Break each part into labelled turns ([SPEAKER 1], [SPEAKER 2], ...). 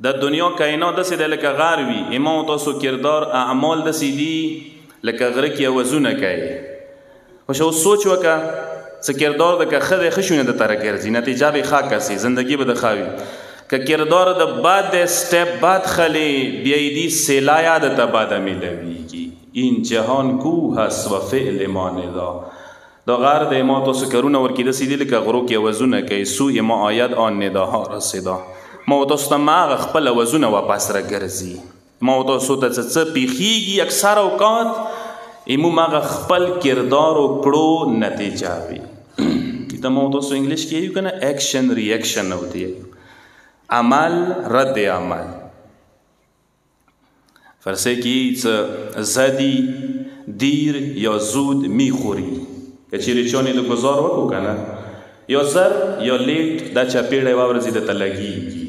[SPEAKER 1] د دنیا کائنات داسې دی لکه غار وي. ما او تاسو کردار اعمال داسې دي لکه غره کې اوازونه کوي. خو اوس سوچ وکړه څه کردار د که ښه دی ښه شونه درته راګرځي، نتیجه به یې ښه کسي، زندګي به د ښه وي. که کردار د بد دی سټپ بد خلی بیا یې دي سیلا یادته بده میلویږي. این جهان کوه است و فعل ما ندا. دا غر دی ما تاسو کارونه ورکې داسې دي لکه غرو کې اوازونه کوي. سوی ما آید آن نداها رسیدا. ما و تاسو ته هماغه خپل اوازونه واپس راګرځي. ما و تاسو ته څه پیښیږي اکثر اوقات ایمو هغه خپل کردار و کړو نتیجه وي. ته ما و تاسو انګلیش کې یو که نه ایکشن ریاکشن ہوتی ہے، عمل رد عمل. فرض کی زدی دیر یا زود میخوری که چیرې چونې د گزار وکړو که نه یا زر یا لیټ دا چاپېړی یوه ورځې درته لګېږي.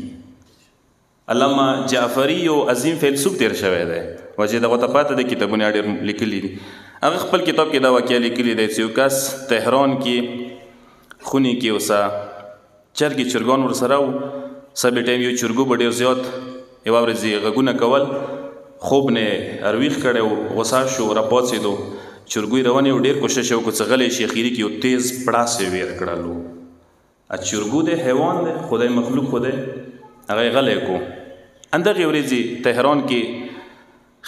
[SPEAKER 1] علامه جعفري یو عظیم فیلسوف تېر شوی دی وجې دغو ته پاته دی کتابونه ډېر لیکلي دي. هغه خپل کتاب کې دا واقعه لیکلي دی چې یو کس تهران کې خونې کې اوسه چرګې چرګان ورسره و. سبې ټایم یو چرګو به ډېر زیات یوه ورځ یې غږونه کول، خوب نه ارویښ کړی و، غوسه شو راپاڅېدو، چرګوی روانې و، ډېر کوشش یې وکړو څه غلی شي، اخري کې یو تیز پړاس یې ویر کړلو. چرګو دی حیوان دی خدای مخلوق خو دی هغه یې غلی کړو. همدغې ورځې تهران کې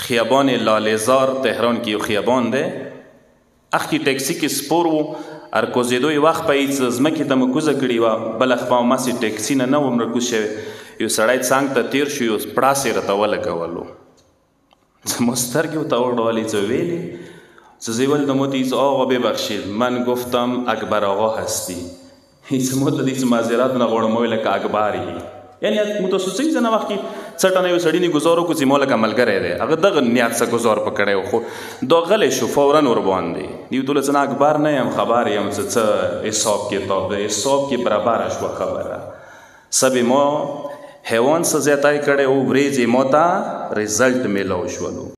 [SPEAKER 1] خیابان لالیزار تهران کې یو خیابان دی، اخکې ټیکسي کې سپور و، ارکوزېدو یې وخت په هېڅ ځمکې ته مو کوزه کړې وه، بله خوا هماسې ټیکسي نه وم راکوز شوی. یو سړی څنګ ته تېر شو، یو پړاس یې راته ولګولو. زما سترګې ورته وغړولې، څه ویلې چیزی ولدم و دیز آقا ببخشید من گفتم اکبر آقا هستی. هیچ مدت دیز معذرت نغوړم ویل که اکبر یې. یعنی متاسوسه ځنه وخت کې څټنه یو سړي نه ګزار وکړو چې ما لکه ملګری دی هغه دغه نیت څه ګزار په کړی و، خو دا غلی شو فورا ورباندې. دیو ته څه نه اکبر نه یم خبر یم څه حساب کتاب دی، حساب کې برابره شوه خبره. سبې ما حیوان څه زیاتی کړی و، ورېځې ما ته رزلټ میلاو شولو.